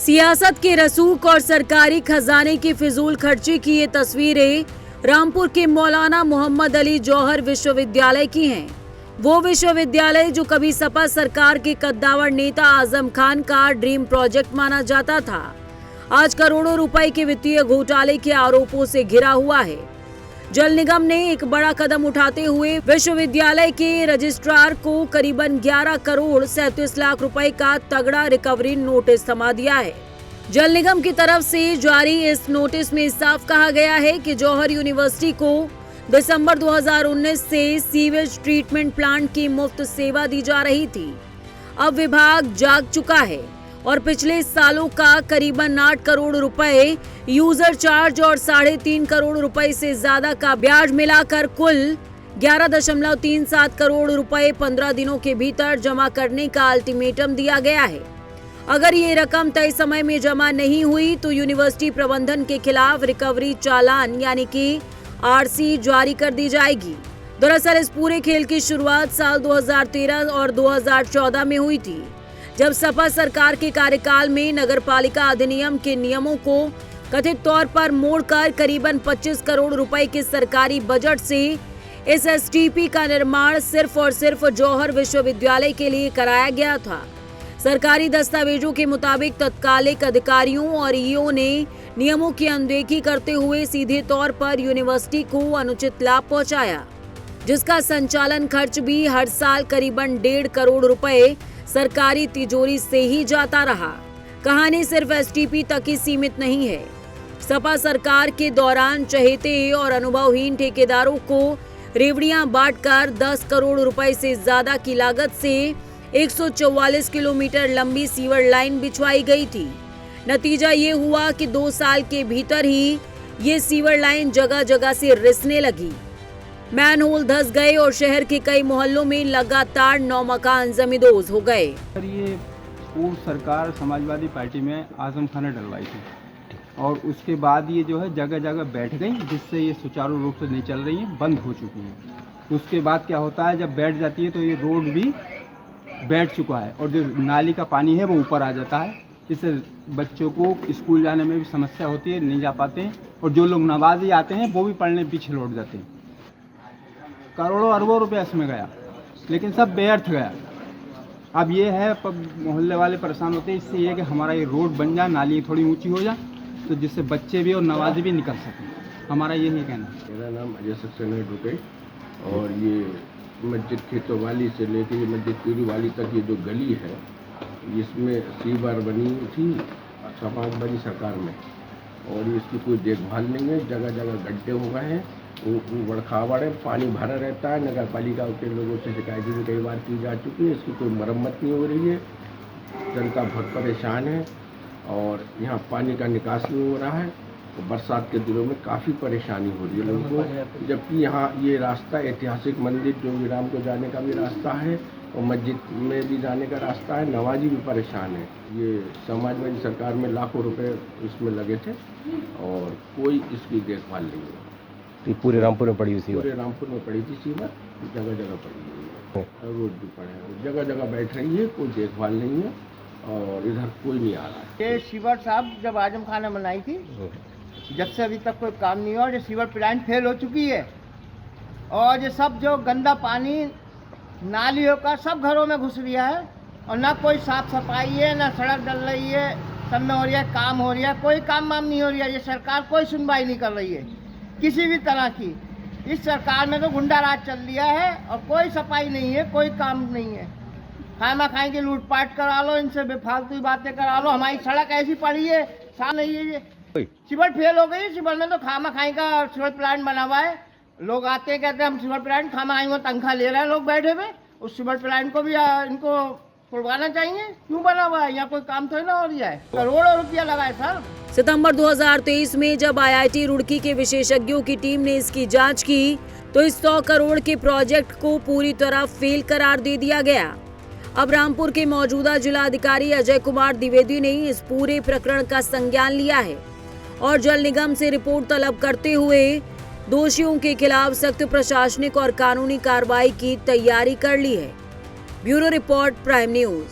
सियासत के रसूख और सरकारी खजाने की फिजूल खर्ची की ये तस्वीरें रामपुर के मौलाना मोहम्मद अली जौहर विश्वविद्यालय की हैं। वो विश्वविद्यालय जो कभी सपा सरकार के कद्दावर नेता आजम खान का ड्रीम प्रोजेक्ट माना जाता था, आज करोड़ों रुपए के वित्तीय घोटाले के आरोपों से घिरा हुआ है। जल निगम ने एक बड़ा कदम उठाते हुए विश्वविद्यालय के रजिस्ट्रार को करीबन 11 करोड़ 37 लाख रुपए का तगड़ा रिकवरी नोटिस थमा दिया है। जल निगम की तरफ से जारी इस नोटिस में साफ कहा गया है कि जौहर यूनिवर्सिटी को दिसंबर 2019 से सीवेज ट्रीटमेंट प्लांट की मुफ्त सेवा दी जा रही थी। अब विभाग जाग चुका है और पिछले सालों का करीबन 8 करोड़ रुपए यूजर चार्ज और 3.5 करोड़ रुपए से ज्यादा का ब्याज मिलाकर कुल 11.37 करोड़ रुपए 15 दिनों के भीतर जमा करने का अल्टीमेटम दिया गया है। अगर ये रकम तय समय में जमा नहीं हुई तो यूनिवर्सिटी प्रबंधन के खिलाफ रिकवरी चालान यानी कि आरसी जारी कर दी जाएगी। दरअसल इस पूरे खेल की शुरुआत साल 2013 और 2014 में हुई थी, जब सपा सरकार के कार्यकाल में नगरपालिका अधिनियम के नियमों को कथित तौर पर मोड़कर करीबन 25 करोड़ रुपए के सरकारी बजट से इस एसटीपी का निर्माण सिर्फ और सिर्फ जौहर विश्वविद्यालय के लिए कराया गया था। सरकारी दस्तावेजों के मुताबिक तत्कालिक अधिकारियों और ईओ ने नियमों की अनदेखी करते हुए सीधे तौर पर यूनिवर्सिटी को अनुचित लाभ पहुंचाया, जिसका संचालन खर्च भी हर साल करीबन 1.5 करोड़ रुपए सरकारी तिजोरी से ही जाता रहा। कहानी सिर्फ एसटीपी तक ही सीमित नहीं है। सपा सरकार के दौरान चहेते और अनुभवहीन ठेकेदारों को रेवड़ियां बांटकर 10 करोड़ रुपए से ज्यादा की लागत से 144 किलोमीटर लंबी सीवर लाइन बिछवाई गई थी। नतीजा ये हुआ कि 2 साल के भीतर ही ये सीवर लाइन जगह जगह से रिसने लगी, मैनहोल धंस गए और शहर के कई मोहल्लों में लगातार 9 मकान जमींदोज हो गए। सर, ये पूर्व सरकार समाजवादी पार्टी में आजम खान ने डलवाई थी और उसके बाद ये जो है जगह जगह बैठ गई, जिससे ये सुचारू रूप से नहीं चल रही है, बंद हो चुकी है। उसके बाद क्या होता है, जब बैठ जाती है तो ये रोड भी बैठ चुका है और जो नाली का पानी है वो ऊपर आ जाता है, जिससे बच्चों को स्कूल जाने में भी समस्या होती है, नहीं जा पाते हैं और जो लोग नवाजी आते हैं वो भी पढ़ने पीछे लौट जाते हैं। करोड़ों अरबों रुपया इसमें गया, लेकिन सब व्यर्थ गया। अब ये है मोहल्ले वाले परेशान होते हैं, इससे ये कि हमारा ये रोड बन जाए, नाली थोड़ी ऊंची हो जाए, तो जिससे बच्चे भी और नवाजी भी निकल सकें। हमारा यही कहना है। मेरा नाम अजय सक्सेना रुपये और ये मस्जिद खेतोवाली से लेकर ये मस्जिद पीरी वाली तक ये जो गली है, इसमें सीवर बनी थी समाजवादी सरकार में और इसकी कोई देखभाल नहीं है। जगह जगह गड्ढे हो गए हैं, बड़खावड़ है, पानी भरा रहता है। नगर पालिका के लोगों से शिकायत भी कई बार की जा चुकी है, इसकी कोई मरम्मत नहीं हो रही है। जनता बहुत परेशान है और यहाँ पानी का निकास नहीं हो रहा है तो बरसात के दिनों में काफ़ी परेशानी हो रही है लोगों को। जबकि यहाँ ये रास्ता ऐतिहासिक मंदिर जो विराम को जाने का भी रास्ता है और मस्जिद में भी जाने का रास्ता है, नवाजी भी परेशान है। ये समाजवादी सरकार में लाखों रुपए इसमें लगे थे और कोई इसकी देखभाल नहीं है। तो पूरे रामपुर में पड़ी हुई, पूरे रामपुर में पड़ी थी सीवर, जगह जगह पड़ी हुई है, रोड भी पड़े हैं, जगह जगह बैठ रही है, कोई देखभाल नहीं है और इधर कोई नहीं आ रहा है। ये सीवर साहब जब आजम खान ने बनाई थी, जब से अभी तक कोई काम नहीं हुआ। ये सीवर प्लांट फेल हो चुकी है और ये सब जो गंदा पानी नालियों का सब घरों में घुस रहा है और ना कोई साफ सफाई है, ना सड़क डल रही है, सब में हो रही है, काम हो रहा है, कोई काम वाम नहीं हो रही है। ये सरकार कोई सुनवाई नहीं कर रही है किसी भी तरह की। इस सरकार में तो गुंडा राज चल दिया है और कोई सफाई नहीं है, कोई काम नहीं है। खाना खाएंगे, लूटपाट करा लो, इनसे बेफालतू बातें करा लो। हमारी सड़क ऐसी पड़ी है, साफ नहीं है। ये सीवर फेल हो गई। सीवर में तो खामा खाई का सीवर प्लांट बना हुआ है। लोग आते हैं, कहते हैं हम सीवर प्लांट खामा खाई में तनख्वाह ले रहे हैं लोग बैठे हुए। उस सीवर प्लांट को भी इनको खुलवाना चाहिए। क्यों बना हुआ है? यहाँ कोई काम थोड़ी ना हो रहा है। करोड़ों रुपया लगा है सर। सितंबर 2023 में जब आईआईटी रुड़की के विशेषज्ञों की टीम ने इसकी जांच की तो इस 100 करोड़ के प्रोजेक्ट को पूरी तरह फेल करार दे दिया गया। अब रामपुर के मौजूदा जिलाधिकारी अजय कुमार द्विवेदी ने इस पूरे प्रकरण का संज्ञान लिया है और जल निगम से रिपोर्ट तलब करते हुए दोषियों के खिलाफ सख्त प्रशासनिक और कानूनी कार्रवाई की तैयारी कर ली है। Bureau report, prime news.